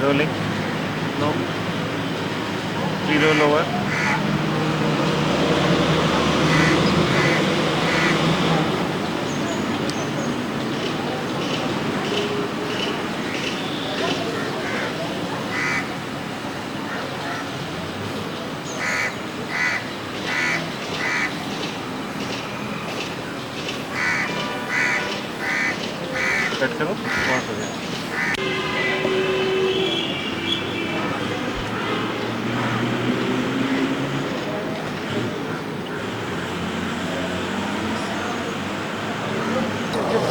Rolling. No. 0 lower. Cut करो बहुत हो गया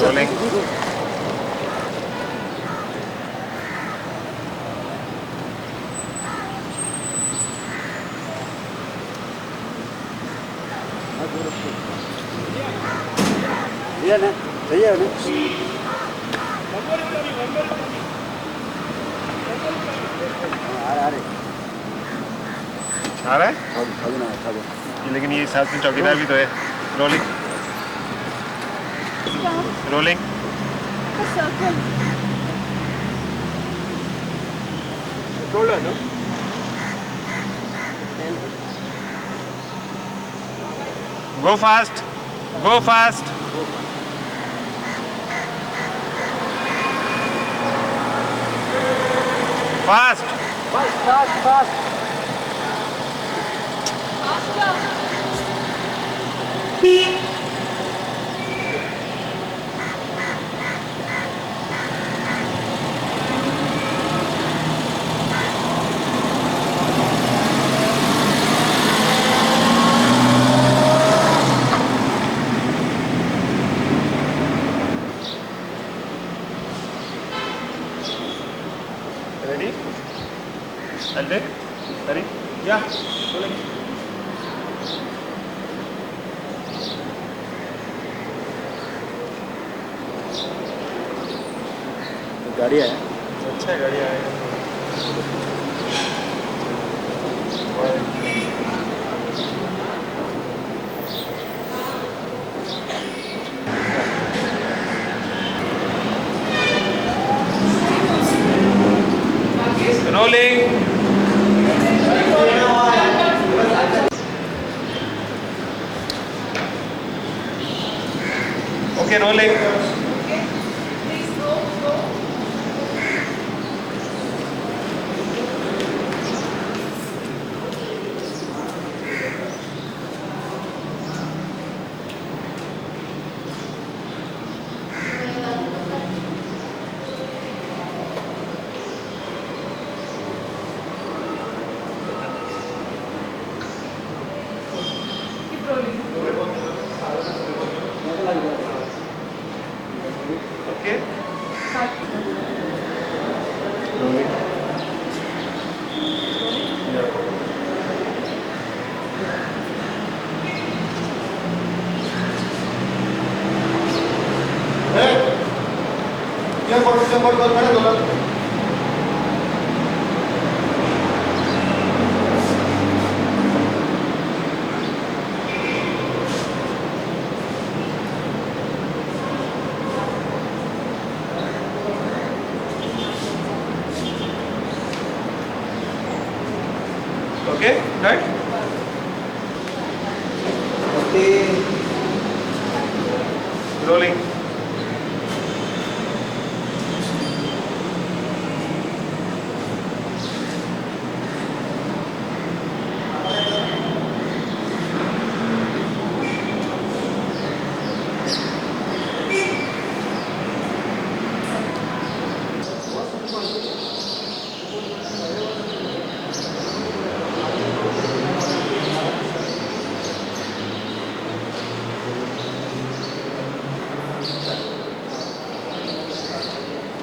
Rolling. ये ना सही है ना आ रहा है लेकिन ये साथ में चौकीदार भी तो है rolling rolling Go fast. Go fast. Fast. Fast. Ready? I'll take. Ready? Yeah. Rolling. गाड़ी है अच्छा है गाड़ी आएगा Rolling. Okay, rolling. Okay. Rolling. Yeah. Okay, right? Rolling.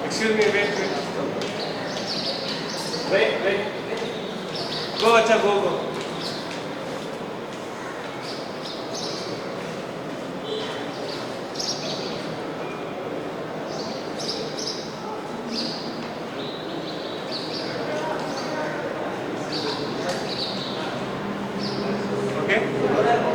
Excuse me, wait. Wait. Go, acha, go. Okay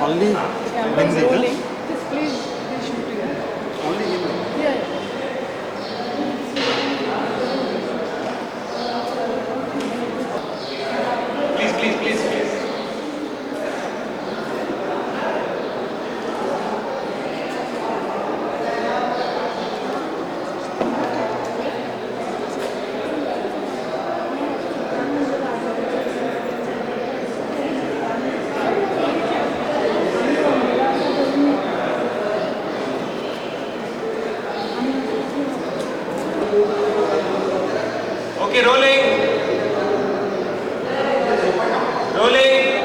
Only Camera is rolling. Just please shoot here. only him. Yeah, yeah. Please okay rolling rolling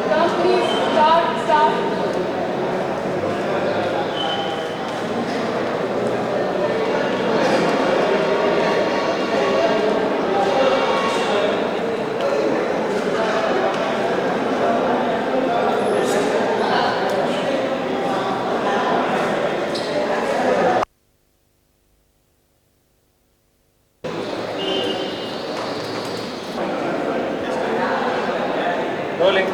Come, please. Start. Rolling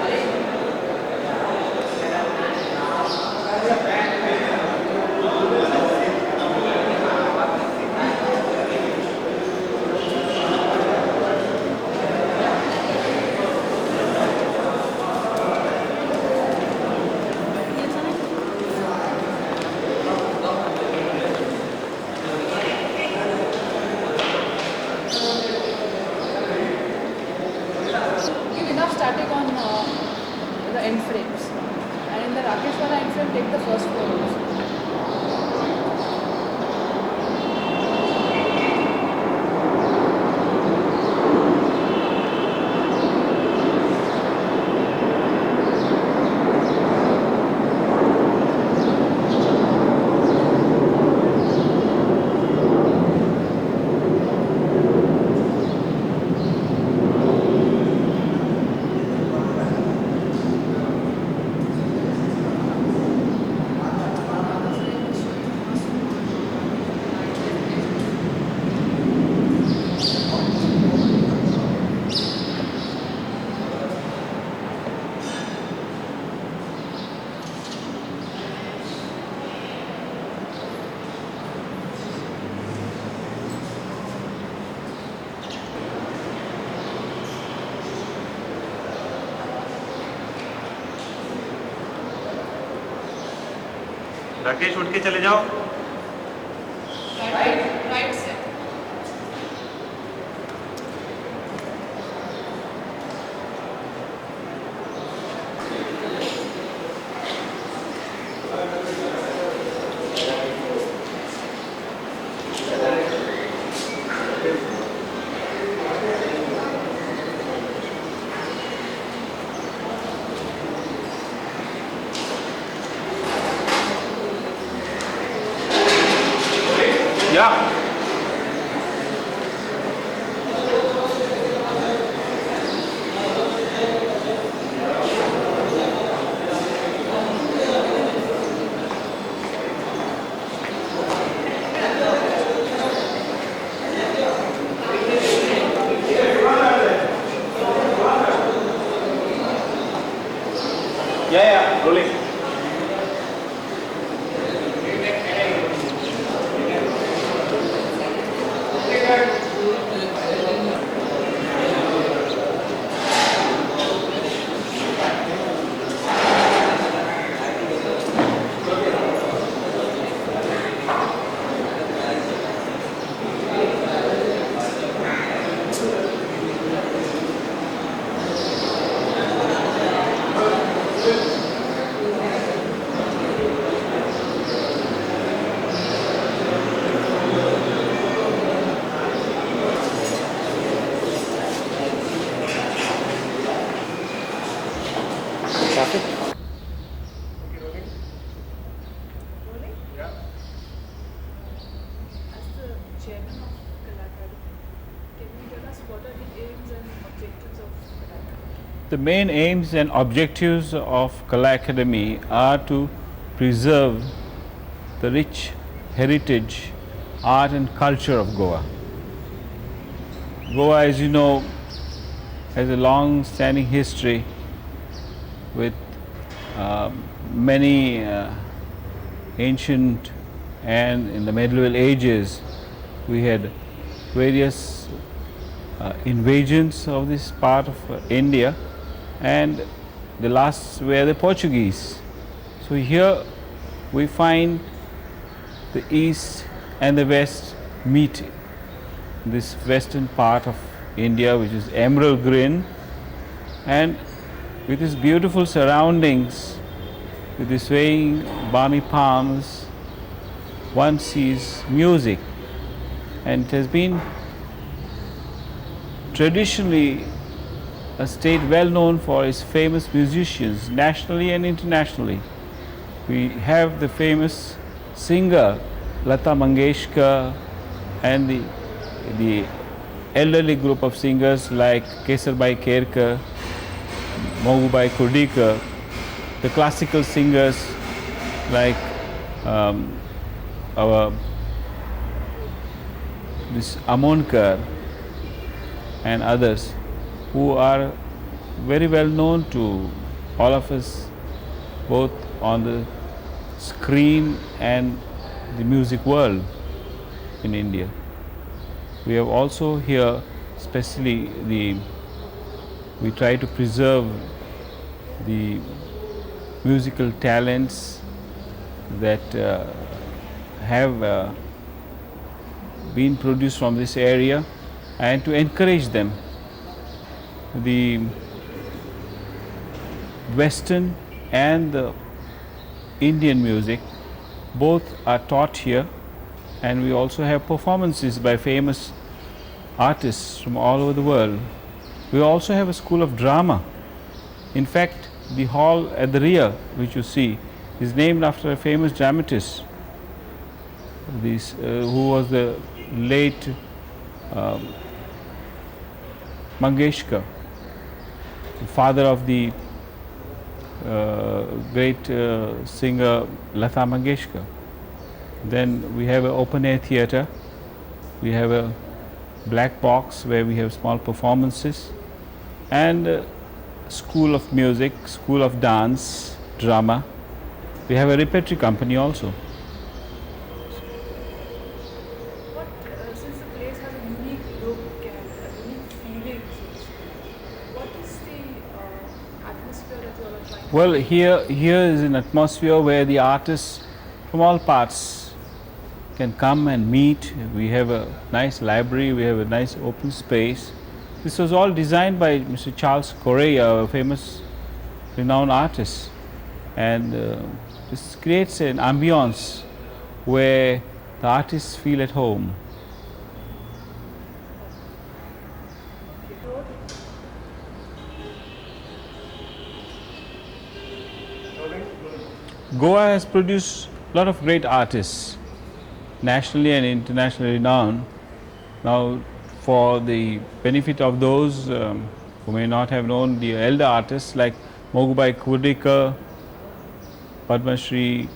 Give enough static on the end frames. And in the Rakesh Wala end frame, take the first floor also. Rakesh उठ के चले जाओ Right side. या the main aims and objectives of Kala Academy are to preserve the rich heritage, art and culture of Goa. Goa, as you know, has a long-standing history with many ancient and in the medieval ages we had various invasions of this part of India, and the last were the Portuguese. So here we find the east and the west meet, this western part of India, which is emerald green, and with its beautiful surroundings, with the swaying balmy palms, one sees music, and it has been traditionally a state well known for its famous musicians nationally and internationally. We have the famous singer Lata Mangeshkar and the elderly group of singers like Kesarbai Kerkar, Mogubai Kurdikar, the classical singers like this Amonkar and others, who are very well known to all of us, both on the screen and the music world in India. We have also here, especially we try to preserve the musical talents that have been produced from this area, and to encourage them. The Western and the Indian music both are taught here, and we also have performances by famous artists from all over the world. We also have a school of drama. In fact, the hall at the rear, which you see, is named after a famous dramatist, who was the late Mangeshkar, the father of the great singer Lata Mangeshkar. Then we have an open air theatre, we have a black box where we have small performances, and school of music, school of dance, drama. We have a repertory company also. Since the place has a unique look and a unique feeling, what is the atmosphere that you all are trying to Well, here is an atmosphere where the artists from all parts can come and meet. We have a nice library, we have a nice open space. This was all designed by Mr. Charles Correa, a famous, renowned artist. And this creates an ambience where the artists feel at home. Goa has produced a lot of great artists, nationally and internationally renowned. Now, for the benefit of those who may not have known the elder artists like Mogubai Kurdikar, Padma Shri,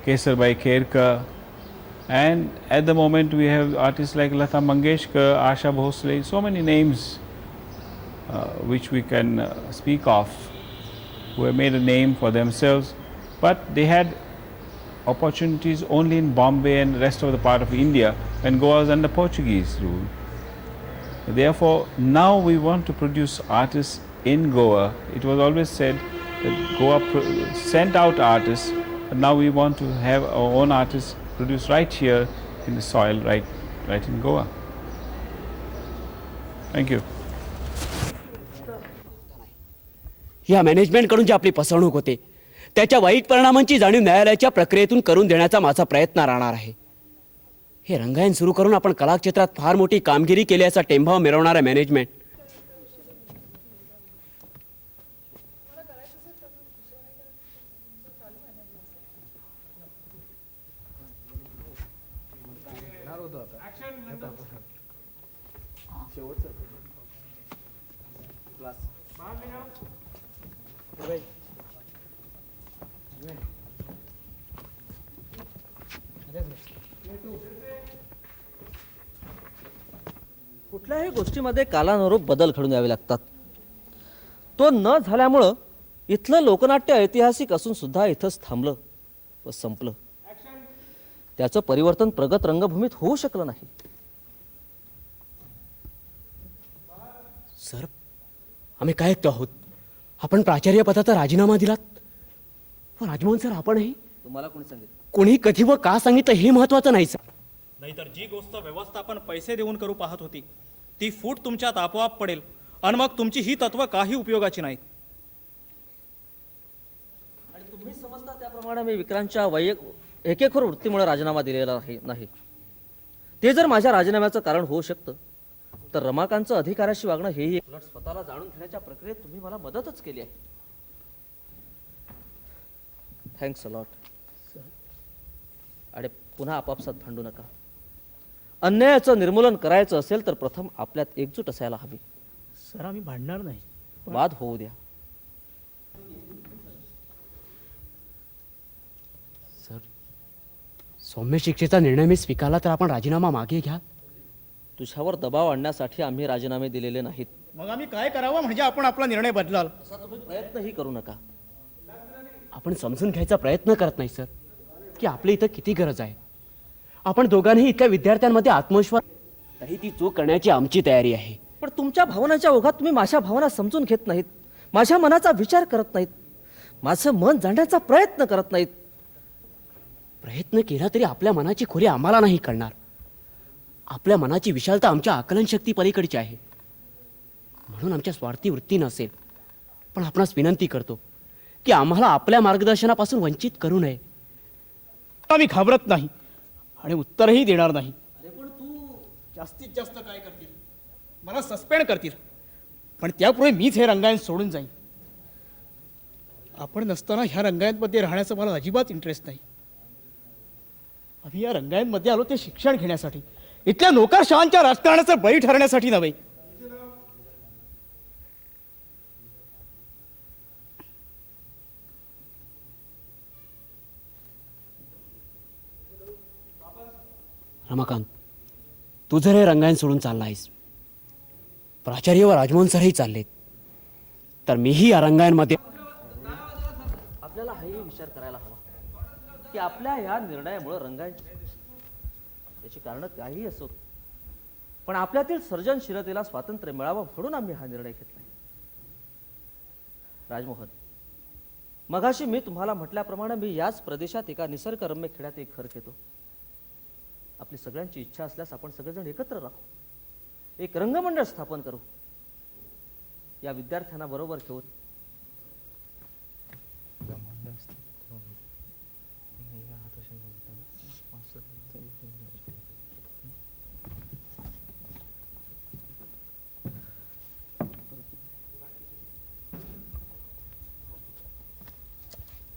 Kesarbai Kerkar, and at the moment we have artists like Lata Mangeshkar, Asha Bhosle, so many names which we can speak of, who have made a name for themselves, but they had opportunities only in Bombay and the rest of the part of India when Goa was under Portuguese rule. Therefore, now we want to produce artists in Goa. It was always said that Goa sent out artists, but now we want to have our own artists produced right here in the soil, right in Goa. Thank you. या मॅनेजमेंटकडून जी आपली फसवणूक होते त्याच्या white परिणामांची जाणीव न्यायालयाच्या प्रक्रियेतून करून देण्याचा माझा प्रयत्न राहणार आहे. हे रंगायन सुरू करून आपण कला क्षेत्रात फार मोठी कामगिरी केली असा टेंभाव मिरवणारा मॅनेजमेंट कुठल्याही गोष्टीमध्ये कालानुरूप बदल घडून यावे लागतात. तो न झाल्यामुळं इथलं लोकनाट्य ऐतिहासिक असून सुद्धा इथंच थांबलं व संपलं. त्याचं परिवर्तन प्रगत रंगभूमीत होऊ शकलं नाही. सर, आम्ही काय ऐकतो आहोत? आपण प्राचार्य पदाचा राजीनामा दिलात. पण राजमोहन सर, आपणही तुम्हाला कोणी सांगितलं? कोणी कधी व का सांगितलं हे महत्वाचं नाही सर. नाहीतर जी गोष्ट व्यवस्थापन पैसे देऊन करू पाहत होती ती फूट तुमच्यात आपोआप पडेल आणि मग तुमची ही तत्व काही उपयोगाची नाहीत. आणि तुम्ही समजता त्याप्रमाणे मी विक्रांतच्या एकेखोर वृत्तीमुळे राजीनामा दिलेला नाही. ते जर माझ्या राजीनाम्याचं कारण होऊ शकतं तर रमाकांतचं अधिकाऱ्याशी वागणं हेही उलट स्वतःला जाणून घेण्याच्या प्रक्रियेत तुम्ही मला मदतच केली आहे. Thanks a lot. आणि पुन्हा आपापसात भांडू नका. अन्यायाचं निर्मूलन करायचं असेल तर प्रथम आपल्यात एकजूट असायला हवी. सर, आम्ही भांडणार नाही. वाद होऊ द्या. सर, सौम्य शिक्षेचा निर्णय मी स्वीकारला तर आपण राजीनामा मागे घ्या. तुझ्यावर दबाव आणण्यासाठी आम्ही राजीनामे दिलेले नाहीत. मग आम्ही काय करावं म्हणजे आपण आपला निर्णय बदलाल? असा तुम्ही प्रयत्नही करू नका. आपण समजून घ्यायचा प्रयत्न करत नाही सर की आपल्या इथं किती गरज आहे. आपण दोघांनी इतक्या विद्यार्थ्यांमध्ये आत्मविश्वास काही ती चूक करण्याची आमची तयारी आहे. पण तुमच्या भावनांच्या ओघात तुम्ही माझ्या भावना समजून घेत नाहीत. माझ्या मनाचा विचार करत नाहीत. माझं मन जाणण्याचा प्रयत्न करत नाहीत. प्रयत्न केला तरी आपल्या मनाची खोली आम्हाला नाही कळणार. आपल्या मनाची विशालता आमच्या आकलन शक्ती पलीकडची आहे. म्हणून आमच्या स्वार्थी वृत्ती नसेल. पण आपणास विनंती करतो की आम्हाला आपल्या मार्गदर्शनापासून वंचित करू नये. आम्ही घाबरत नाही आणि उत्तरही देणार नाही. जास्तीत जास्त काय करतील? मला सस्पेंड करतील. पण त्यापुढे मीच हे रंगायन सोडून जाईन. आपण नसताना ह्या रंगायनमध्ये राहण्याचा मला अजिबात इंटरेस्ट नाही. आम्ही या रंगायनमध्ये आलो ते शिक्षण घेण्यासाठी, इथल्या नोकरशहांच्या राजकारणाचा बळी ठरण्यासाठी नव्हे. रमाकांत, तू जर हे रंगायन सोडून चालला आहेस, प्राचार्य व राजमोहन सरही चाललेत, तर मीही या रंगायनमध्ये. आपल्याला हाही विचार करायला हवा की आपल्या या निर्णयामुळे रंगायची त्याची कारणं काहीही असोत, पण आपल्यातील सर्जनशीलतेला स्वातंत्र्य मिळावं म्हणून आम्ही हा निर्णय घेतला. राजमोहन, मगाशी मी तुम्हाला म्हटल्याप्रमाणे मी याच प्रदेशात एका निसर्गरम्य खेड्यात एक घर घेतो. आपली सगळ्यांची इच्छा असल्यास आपण सगळेजण एकत्र राहू, एक रंगमंडळ स्थापन करू. या विद्यार्थ्यांना बरोबर घेऊन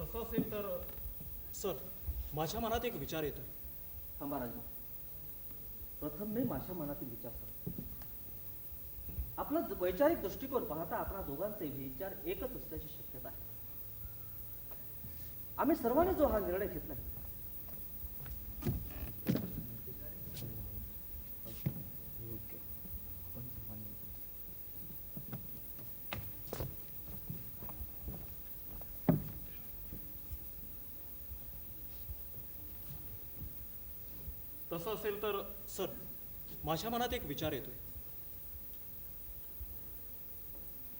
तसं असेल तर सर, माझ्या मनात एक विचार येतोय. थांबा राजू, प्रथम मी माझ्या मनातील विचार करतो. आपला वैचारिक दृष्टिकोन पाहता आपल्या दोघांचे विचार एकच असल्याची शक्यता आहे. आम्ही सर्वांनी जो हा निर्णय घेतला तसं असेल तर सर, माझ्या मनात एक विचार येतोय.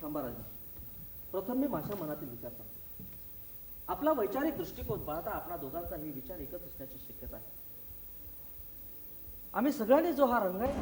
थांबा राजू, प्रथम मी माझ्या मनातील विचार करतो. आपला वैचारिक दृष्टिकोन पाहता आपल्या दोघांचाही विचार एकच असण्याची शक्यता आहे. आम्ही सगळ्यांनी जो हा रंग आहे